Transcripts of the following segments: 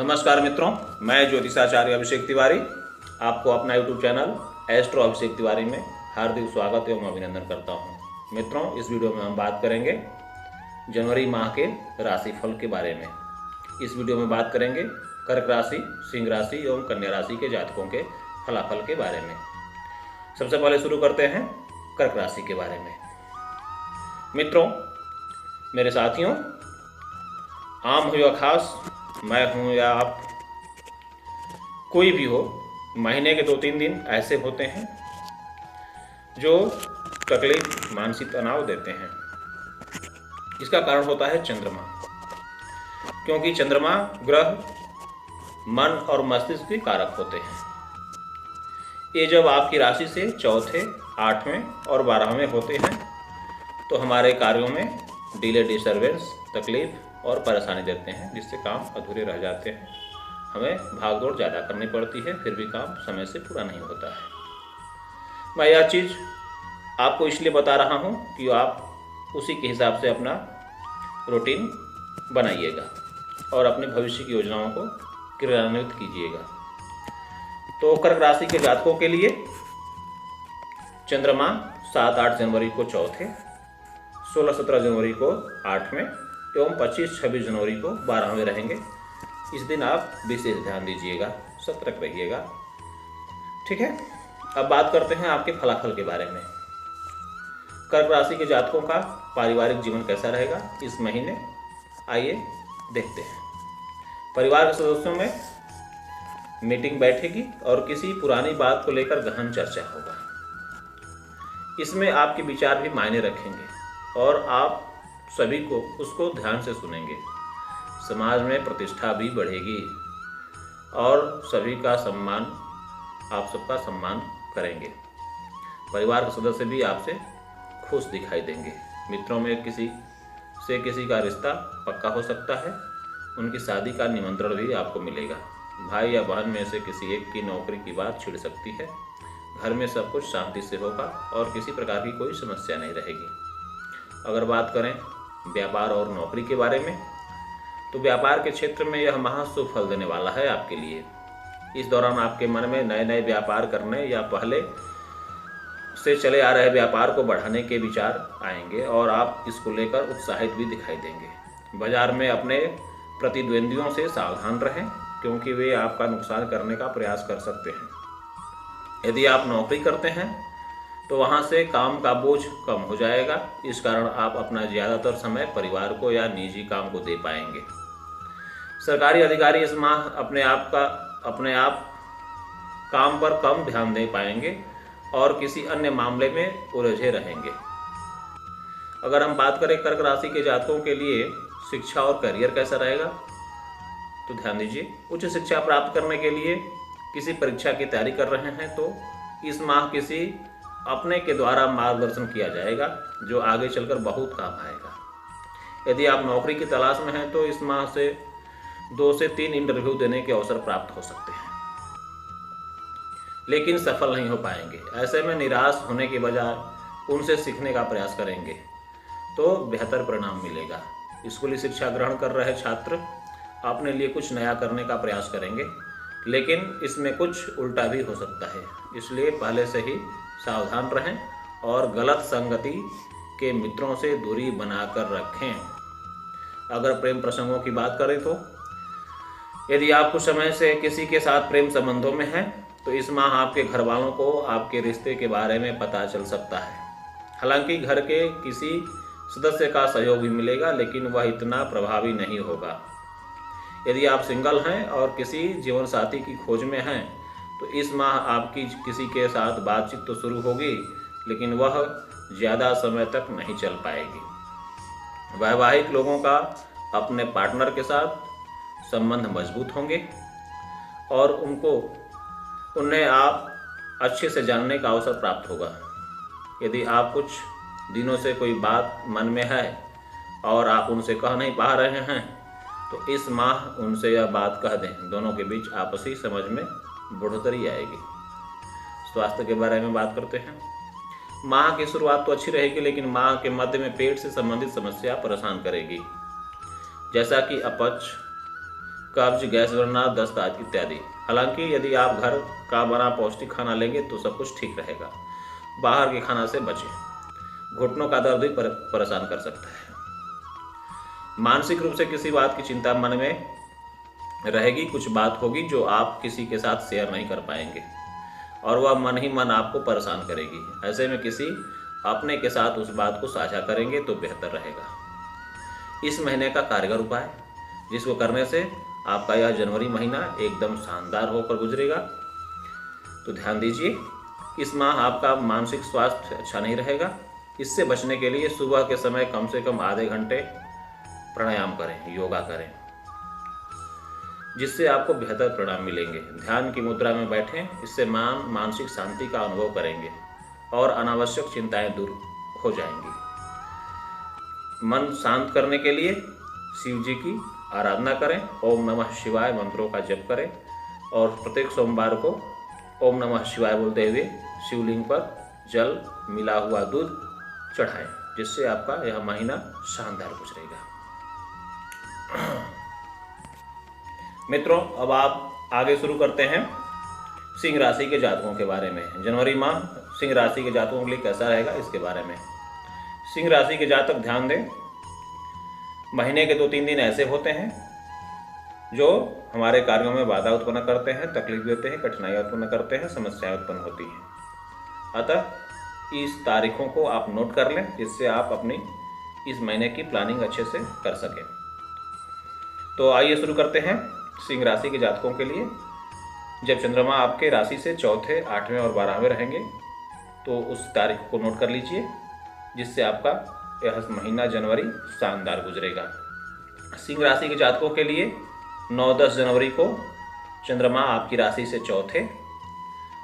नमस्कार मित्रों, मैं ज्योतिषाचार्य अभिषेक तिवारी आपको अपना YouTube channel astro Abhishek Tiwari में हार्दिक स्वागत एवं अभिनंदन करता हूं। मित्रों, इस वीडियो में हम बात करेंगे जनवरी माह के राशिफल के बारे में। इस वीडियो में बात करेंगे कर्क राशि, सिंह राशि एवं कन्या राशि के जातकों के फलाफल के बारे में। सबसे पहले शुरू करते हैं कर्क राशि के बारे में। मित्रों, मेरे साथियों, आम हो या खास, मैं हूँ या आप, कोई भी हो, महीने के 2-3 दिन ऐसे होते हैं जो तकलीफ, मानसिक तनाव देते हैं। इसका कारण होता है चंद्रमा, क्योंकि चंद्रमा ग्रह मन और मस्तिष्क के कारक होते हैं। ये जब आपकी राशि से चौथे, 8वें और 12वें होते हैं तो हमारे कार्यों में डिले, डिस्टर्बेंस, तकलीफ और परेशानी देते हैं, जिससे काम अधूरे रह जाते हैं। हमें भागदौड़ ज़्यादा करनी पड़ती है, फिर भी काम समय से पूरा नहीं होता है। मैं यह चीज़ आपको इसलिए बता रहा हूँ कि आप उसी के हिसाब से अपना रूटीन बनाइएगा और अपने भविष्य की योजनाओं को क्रियान्वित कीजिएगा। तो कर्क राशि के जातकों के लिए चंद्रमा 7-8 जनवरी को चौथे, 16-17 जनवरी को 8वें एवं 25-26 जनवरी को 12वें रहेंगे। इस दिन आप विशेष ध्यान दीजिएगा, सतर्क रहिएगा। ठीक है, अब बात करते हैं आपके फलाफल के बारे में। कर्क राशि के जातकों का पारिवारिक जीवन कैसा रहेगा इस महीने, आइए देखते हैं। परिवार के सदस्यों में मीटिंग बैठेगी और किसी पुरानी बात को लेकर गहन चर्चा होगा। इसमें आपके विचार भी मायने रखेंगे और आप सभी को उसको ध्यान से सुनेंगे। समाज में प्रतिष्ठा भी बढ़ेगी और सभी का सम्मान, आप सबका सम्मान करेंगे। परिवार के सदस्य भी आपसे खुश दिखाई देंगे। मित्रों में किसी का रिश्ता पक्का हो सकता है, उनकी शादी का निमंत्रण भी आपको मिलेगा। भाई या बहन में से किसी एक की नौकरी की बात छिड़ सकती है। घर में सब कुछ शांति से होगा और किसी प्रकार की कोई समस्या नहीं रहेगी। अगर बात करें व्यापार और नौकरी के बारे में, तो व्यापार के क्षेत्र में यह माह शुभ फल देने वाला है आपके लिए। इस दौरान आपके मन में नए नए व्यापार करने या पहले से चले आ रहे व्यापार को बढ़ाने के विचार आएंगे और आप इसको लेकर उत्साहित भी दिखाई देंगे। बाजार में अपने प्रतिद्वंदियों से सावधान रहें, क्योंकि वे आपका नुकसान करने का प्रयास कर सकते हैं। यदि आप नौकरी करते हैं तो वहाँ से काम का बोझ कम हो जाएगा। इस कारण आप अपना ज़्यादातर समय परिवार को या निजी काम को दे पाएंगे। सरकारी अधिकारी इस माह अपने आप काम पर कम ध्यान दे पाएंगे और किसी अन्य मामले में उलझे रहेंगे। अगर हम बात करें कर्क राशि के जातकों के लिए शिक्षा और करियर कैसा रहेगा, तो ध्यान दीजिए। उच्च शिक्षा प्राप्त करने के लिए किसी परीक्षा की तैयारी कर रहे हैं तो इस माह किसी अपने के द्वारा मार्गदर्शन किया जाएगा, जो आगे चलकर बहुत काम आएगा। यदि आप नौकरी की तलाश में हैं तो इस माह से 2 से 3 इंटरव्यू देने के अवसर प्राप्त हो सकते हैं, लेकिन सफल नहीं हो पाएंगे। ऐसे में निराश होने के बजाय उनसे सीखने का प्रयास करेंगे तो बेहतर परिणाम मिलेगा। स्कूली शिक्षा ग्रहण कर रहे छात्र अपने लिए कुछ नया करने का प्रयास करेंगे, लेकिन इसमें कुछ उल्टा भी हो सकता है। इसलिए पहले से ही सावधान रहें और गलत संगति के मित्रों से दूरी बनाकर रखें। अगर प्रेम प्रसंगों की बात करें तो यदि आप कुछ समय से किसी के साथ प्रेम संबंधों में हैं तो इस माह आपके घर वालों को आपके रिश्ते के बारे में पता चल सकता है। हालांकि घर के किसी सदस्य का सहयोग भी मिलेगा, लेकिन वह इतना प्रभावी नहीं होगा। यदि आप सिंगल हैं और किसी जीवन साथी की खोज में हैं तो इस माह आपकी किसी के साथ बातचीत तो शुरू होगी, लेकिन वह ज़्यादा समय तक नहीं चल पाएगी। वैवाहिक लोगों का अपने पार्टनर के साथ संबंध मजबूत होंगे और उन्हें आप अच्छे से जानने का अवसर प्राप्त होगा। यदि आप कुछ दिनों से कोई बात मन में है और आप उनसे कह नहीं पा रहे हैं तो इस माह उनसे यह बात कह दें। दोनों के बीच आपसी समझ में बढ़ोतरी आएगी। स्वास्थ्य के बारे में बात करते हैं। माह की शुरुआत तो अच्छी रहेगी, लेकिन माह के मध्य में पेट से संबंधित समस्या परेशान करेगी, जैसा कि अपच, कब्ज, गैस बनना, दस्त आदि इत्यादि। हालांकि यदि आप घर का बना पौष्टिक खाना लेंगे तो सब कुछ ठीक रहेगा। बाहर के खाना से बचें। घुटनों का दर्द भी परेशान कर सकता है। मानसिक रूप से किसी बात की चिंता मन में रहेगी। कुछ बात होगी जो आप किसी के साथ शेयर नहीं कर पाएंगे और वह मन ही मन आपको परेशान करेगी। ऐसे में किसी अपने के साथ उस बात को साझा करेंगे तो बेहतर रहेगा। इस महीने का कारगर उपाय जिसको करने से आपका यह जनवरी महीना एकदम शानदार होकर गुजरेगा, तो ध्यान दीजिए। इस माह आपका मानसिक स्वास्थ्य अच्छा नहीं रहेगा। इससे बचने के लिए सुबह के समय कम से कम आधे घंटे प्राणायाम करें, योगा करें, जिससे आपको बेहतर परिणाम मिलेंगे। ध्यान की मुद्रा में बैठें, इससे मानसिक शांति का अनुभव करेंगे और अनावश्यक चिंताएं दूर हो जाएंगी। मन शांत करने के लिए शिव जी की आराधना करें, ओम नमः शिवाय मंत्रों का जप करें और प्रत्येक सोमवार को ओम नमः शिवाय बोलते हुए शिवलिंग पर जल मिला हुआ दूध चढ़ाएं, जिससे आपका यह महीना शानदार गुजरेगा। मित्रों, अब आप आगे शुरू करते हैं सिंह राशि के जातकों के बारे में। जनवरी माह सिंह राशि के जातकों के लिए कैसा रहेगा इसके बारे में। सिंह राशि के जातक ध्यान दें, महीने के 2-3 दिन ऐसे होते हैं जो हमारे कार्यों में बाधा उत्पन्न करते हैं, तकलीफ देते हैं, कठिनाइयाँ उत्पन्न करते हैं, समस्याएं उत्पन्न होती हैं। अतः इस तारीखों को आप नोट कर लें, जिससे आप अपनी इस महीने की प्लानिंग अच्छे से कर सकें। तो आइए शुरू करते हैं सिंह राशि के जातकों के लिए। जब चंद्रमा आपके राशि से चौथे, 8वें और 12वें रहेंगे तो उस तारीख को नोट कर लीजिए, जिससे आपका यह महीना जनवरी शानदार गुजरेगा। सिंह राशि के जातकों के लिए 9-10 जनवरी को चंद्रमा आपकी राशि से चौथे,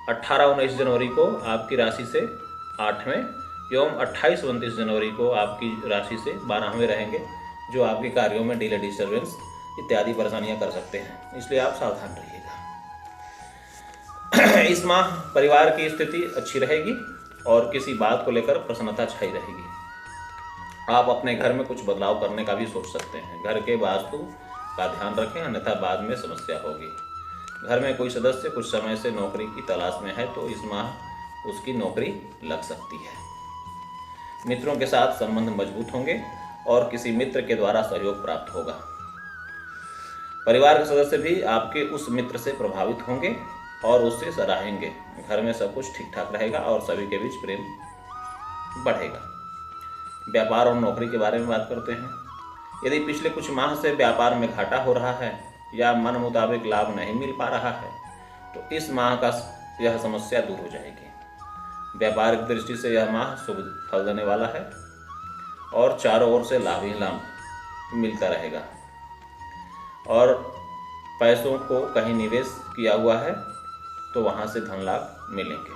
18-19 जनवरी को आपकी राशि से 8वें एवं 28-29 जनवरी को आपकी राशि से 12वें रहेंगे, जो आपके कार्यों में डिले, डिस्टर्बेंस इत्यादि परेशानियां कर सकते हैं, इसलिए आप सावधान रहिएगा। इस माह परिवार की स्थिति अच्छी रहेगी और किसी बात को लेकर प्रसन्नता छाई रहेगी। आप अपने घर में कुछ बदलाव करने का भी सोच सकते हैं। घर के वास्तु का ध्यान रखें, अन्यथा बाद में समस्या होगी। घर में कोई सदस्य कुछ समय से नौकरी की तलाश में है तो इस माह उसकी नौकरी लग सकती है। मित्रों के साथ संबंध मजबूत होंगे और किसी मित्र के द्वारा सहयोग प्राप्त होगा। परिवार के सदस्य भी आपके उस मित्र से प्रभावित होंगे और उससे सराहेंगे। घर में सब कुछ ठीक ठाक रहेगा और सभी के बीच प्रेम बढ़ेगा। व्यापार और नौकरी के बारे में बात करते हैं। यदि पिछले कुछ माह से व्यापार में घाटा हो रहा है या मन मुताबिक लाभ नहीं मिल पा रहा है तो इस माह का यह समस्या दूर हो जाएगी। व्यापारिक दृष्टि से यह माह शुभ फल देने वाला है और चारों ओर से लाभ ही लाभ मिलता रहेगा। और पैसों को कहीं निवेश किया हुआ है तो वहाँ से धन लाभ मिलेंगे।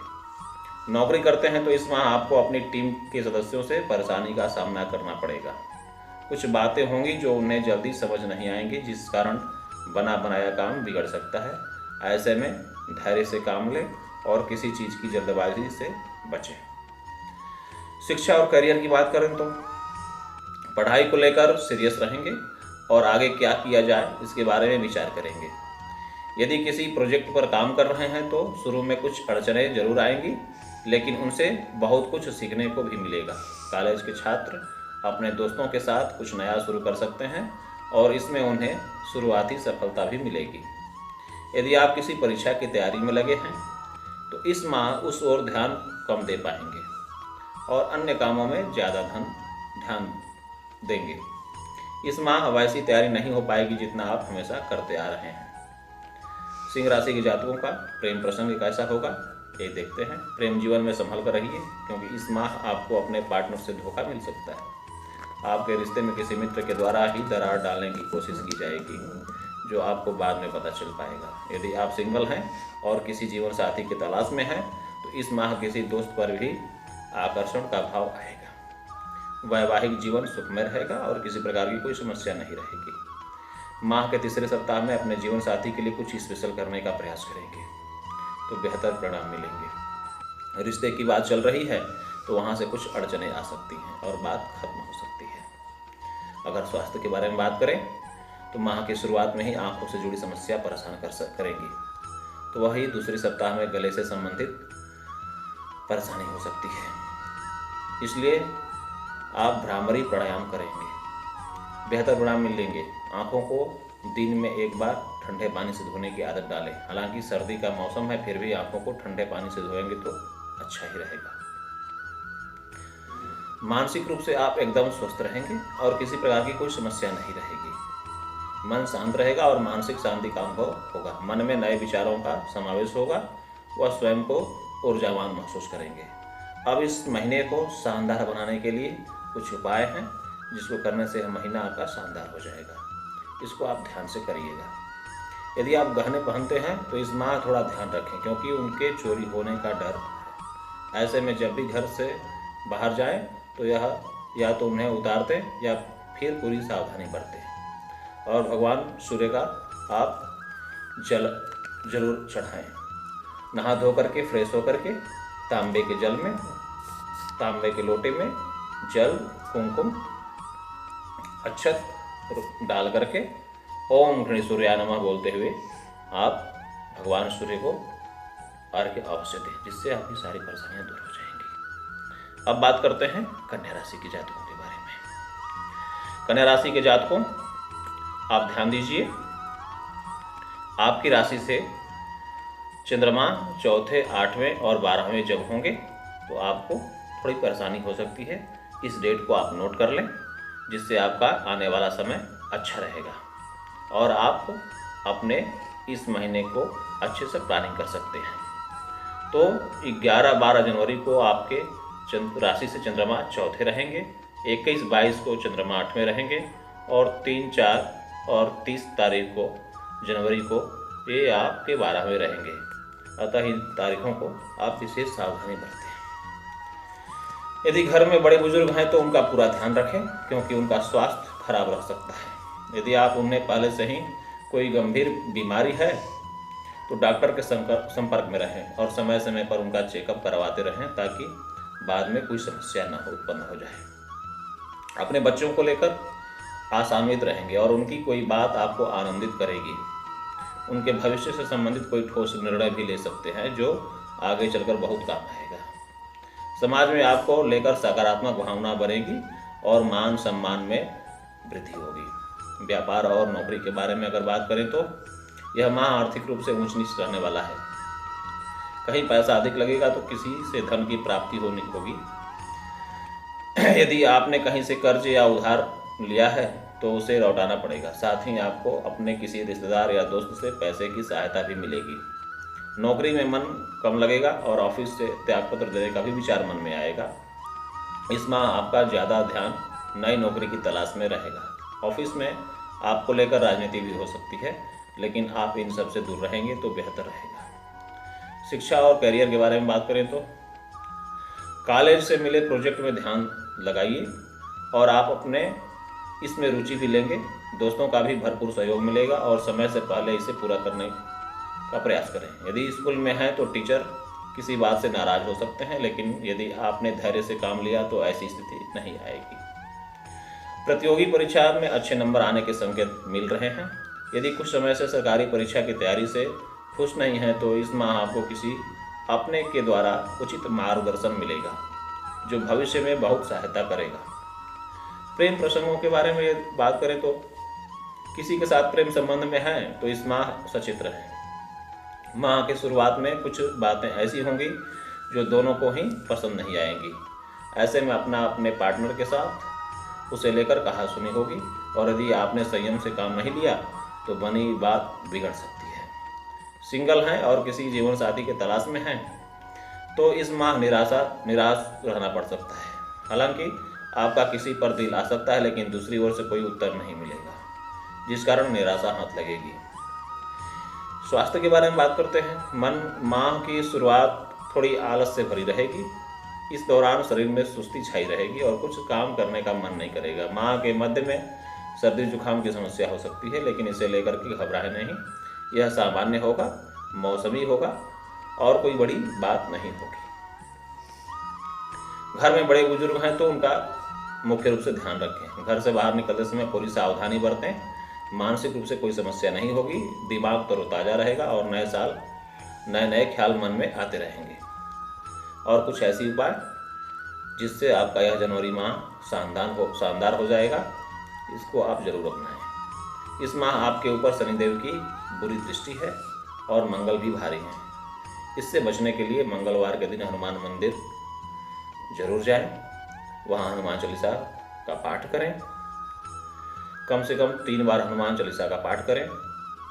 नौकरी करते हैं तो इस माह आपको अपनी टीम के सदस्यों से परेशानी का सामना करना पड़ेगा। कुछ बातें होंगी जो उन्हें जल्दी समझ नहीं आएंगी, जिस कारण बना बनाया काम बिगड़ सकता है। ऐसे में धैर्य से काम लें और किसी चीज़ की जल्दबाजी से बचें। शिक्षा और करियर की बात करें तो पढ़ाई को लेकर सीरियस रहेंगे और आगे क्या किया जाए इसके बारे में विचार करेंगे। यदि किसी प्रोजेक्ट पर काम कर रहे हैं तो शुरू में कुछ अड़चनें जरूर आएंगी, लेकिन उनसे बहुत कुछ सीखने को भी मिलेगा। कॉलेज के छात्र अपने दोस्तों के साथ कुछ नया शुरू कर सकते हैं और इसमें उन्हें शुरुआती सफलता भी मिलेगी। यदि आप किसी परीक्षा की तैयारी में लगे हैं तो इस माह उस ओर ध्यान कम दे पाएंगे और अन्य कामों में ज़्यादा ध्यान देंगे। इस माह वैसी तैयारी नहीं हो पाएगी जितना आप हमेशा करते आ रहे हैं। सिंह राशि के जातकों का प्रेम प्रसंग कैसा होगा ये देखते हैं। प्रेम जीवन में संभल कर रहिए, क्योंकि इस माह आपको अपने पार्टनर से धोखा मिल सकता है। आपके रिश्ते में किसी मित्र के द्वारा ही दरार डालने की कोशिश की जाएगी, जो आपको बाद में पता चल पाएगा। यदि आप सिंगल हैं और किसी जीवन साथी की तलाश में हैं तो इस माह किसी दोस्त पर भी आकर्षण का भाव आएगा। वैवाहिक जीवन सुखमय रहेगा और किसी प्रकार की कोई समस्या नहीं रहेगी। माह के तीसरे सप्ताह में अपने जीवन साथी के लिए कुछ स्पेशल करने का प्रयास करेंगे तो बेहतर परिणाम मिलेंगे। रिश्ते की बात चल रही है तो वहाँ से कुछ अड़चनें आ सकती हैं और बात खत्म हो सकती है। अगर स्वास्थ्य के बारे में बात करें तो माह की शुरुआत में ही आँखों से जुड़ी समस्या परेशान करेंगी। तो वही दूसरे सप्ताह में गले से संबंधित परेशानी हो सकती है। इसलिए आप भ्रामरी प्राणायाम करेंगे, बेहतर परिणाम मिलेंगे। आँखों को दिन में एक बार ठंडे पानी से धोने की आदत डालें। हालांकि सर्दी का मौसम है, फिर भी आँखों को ठंडे पानी से धोएंगे तो अच्छा ही रहेगा। मानसिक रूप से आप एकदम स्वस्थ रहेंगे और किसी प्रकार की कोई समस्या नहीं रहेगी। मन शांत रहेगा और मानसिक शांति का अनुभव होगा। मन में नए विचारों का समावेश होगा, वह स्वयं को ऊर्जावान महसूस करेंगे। अब इस महीने को शानदार बनाने के लिए कुछ उपाय हैं जिसको करने से महीना आपका शानदार हो जाएगा। इसको आप ध्यान से करिएगा। यदि आप गहने पहनते हैं तो इस माह थोड़ा ध्यान रखें, क्योंकि उनके चोरी होने का डर है। ऐसे में जब भी घर से बाहर जाएं तो यह या तो उन्हें उतार दें या फिर पूरी सावधानी बरतें। और भगवान सूर्य का आप जल जरूर चढ़ाएं। नहा धो करके फ्रेश होकर के तांबे के जल में, तांबे के लोटे में जल, कुमकुम, अक्षत डाल करके ओम घृणी सूर्याय नमः बोलते हुए आप भगवान सूर्य को अर्घ्य अवश्य दें, जिससे आपकी सारी परेशानियां दूर हो जाएंगी। अब बात करते हैं कन्या राशि के जातकों के बारे में। कन्या राशि के जातकों, आप ध्यान दीजिए, आपकी राशि से चंद्रमा चौथे, 8वें और 12वें जब होंगे तो आपको थोड़ी परेशानी हो सकती है। इस डेट को आप नोट कर लें, जिससे आपका आने वाला समय अच्छा रहेगा और आप अपने इस महीने को अच्छे से प्लानिंग कर सकते हैं। तो 11-12 जनवरी को आपके राशि से चंद्रमा चौथे रहेंगे, 21-22 को चंद्रमा 8वें रहेंगे और 3, 4 और 30 तारीख को जनवरी को ये आपके 12वें रहेंगे। अतः इन तारीखों को आप विशेष सावधानी बरतें। यदि घर में बड़े बुजुर्ग हैं तो उनका पूरा ध्यान रखें, क्योंकि उनका स्वास्थ्य खराब रह सकता है। यदि आप उन्हें पहले से ही कोई गंभीर बीमारी है तो डॉक्टर के संपर्क में रहें और समय समय पर उनका चेकअप करवाते रहें, ताकि बाद में कोई समस्या न उत्पन्न हो जाए। अपने बच्चों को लेकर आशान्वित रहेंगे और उनकी कोई बात आपको आनंदित करेगी। उनके भविष्य से संबंधित कोई ठोस निर्णय भी ले सकते हैं जो आगे चलकर बहुत काम आएगा। समाज में आपको लेकर सकारात्मक भावना बनेगी और मान सम्मान में वृद्धि होगी। व्यापार और नौकरी के बारे में अगर बात करें तो यह माह आर्थिक रूप से ऊंच नीच रहने वाला है। कहीं पैसा अधिक लगेगा तो किसी से धन की प्राप्ति होगी। यदि आपने कहीं से कर्ज या उधार लिया है तो उसे लौटाना पड़ेगा। साथ ही आपको अपने किसी रिश्तेदार या दोस्त से पैसे की सहायता भी मिलेगी। नौकरी में मन कम लगेगा और ऑफिस से त्यागपत्र देने का भी विचार मन में आएगा। इस माह आपका ज़्यादा ध्यान नई नौकरी की तलाश में रहेगा। ऑफिस में आपको लेकर राजनीति भी हो सकती है, लेकिन आप इन सब से दूर रहेंगे तो बेहतर रहेगा। शिक्षा और करियर के बारे में बात करें तो कॉलेज से मिले प्रोजेक्ट में ध्यान लगाइए और आप अपने इसमें रुचि भी लेंगे। दोस्तों का भी भरपूर सहयोग मिलेगा और समय से पहले इसे पूरा करने का प्रयास करें। यदि स्कूल में हैं तो टीचर किसी बात से नाराज हो सकते हैं, लेकिन यदि आपने धैर्य से काम लिया तो ऐसी स्थिति नहीं आएगी। प्रतियोगी परीक्षा में अच्छे नंबर आने के संकेत मिल रहे हैं। यदि कुछ समय से सरकारी परीक्षा की तैयारी से खुश नहीं हैं तो इस माह आपको किसी अपने के द्वारा उचित मार्गदर्शन मिलेगा जो भविष्य में बहुत सहायता करेगा। प्रेम प्रसंगों के बारे में बात करें तो किसी के साथ प्रेम संबंध में हैं तो इस माह सचेत रहें। माह के शुरुआत में कुछ बातें ऐसी होंगी जो दोनों को ही पसंद नहीं आएंगी। ऐसे में अपने पार्टनर के साथ उसे लेकर कहा सुनी होगी और यदि आपने संयम से काम नहीं लिया तो बनी बात बिगड़ सकती है। सिंगल हैं और किसी जीवन साथी के तलाश में हैं तो इस माह निराश रहना पड़ सकता है। हालांकि आपका किसी पर दिल आ सकता है, लेकिन दूसरी ओर से कोई उत्तर नहीं मिलेगा, जिस कारण निराशा हाथ लगेगी। स्वास्थ्य के बारे में बात करते हैं। माह की शुरुआत थोड़ी आलस से भरी रहेगी। इस दौरान शरीर में सुस्ती छाई रहेगी और कुछ काम करने का मन नहीं करेगा। माह के मध्य में सर्दी जुकाम की समस्या हो सकती है, लेकिन इसे लेकर के घबराएं नहीं। यह सामान्य होगा, मौसमी होगा और कोई बड़ी बात नहीं होगी। घर में बड़े बुजुर्ग हैं तो उनका मुख्य रूप से ध्यान रखें। घर से बाहर निकलते समय पूरी सावधानी बरतें मानसिक रूप से कोई समस्या नहीं होगी, दिमाग तरोताज़ा रहेगा और नए साल नए नए ख्याल मन में आते रहेंगे। और कुछ ऐसी उपाय जिससे आपका यह जनवरी माह शानदार हो जाएगा, इसको आप जरूर अपनाएं। इस माह आपके ऊपर शनिदेव की बुरी दृष्टि है और मंगल भी भारी है। इससे बचने के लिए मंगलवार के दिन हनुमान मंदिर जरूर जाएं, वहाँ हनुमान चालीसा का पाठ करें। कम से कम 3 बार हनुमान चालीसा का पाठ करें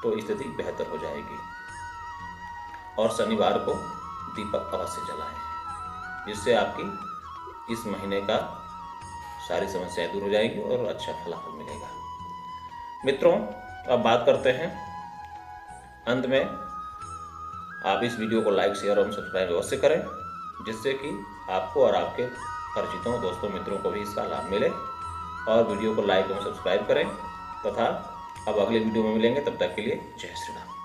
तो स्थिति बेहतर हो जाएगी। और शनिवार को दीपक अवश्य जलाएं, जिससे आपकी इस महीने का सारी समस्याएं दूर हो जाएगी और अच्छा फलाफल मिलेगा। मित्रों, अब बात करते हैं अंत में। आप इस वीडियो को लाइक, शेयर और सब्सक्राइब अवश्य करें, जिससे कि आपको और आपके परिचितों, दोस्तों, मित्रों को भी इसका लाभ मिले। और वीडियो को लाइक और सब्सक्राइब करें तथा अब अगले वीडियो में मिलेंगे। तब तक के लिए जय श्री राम।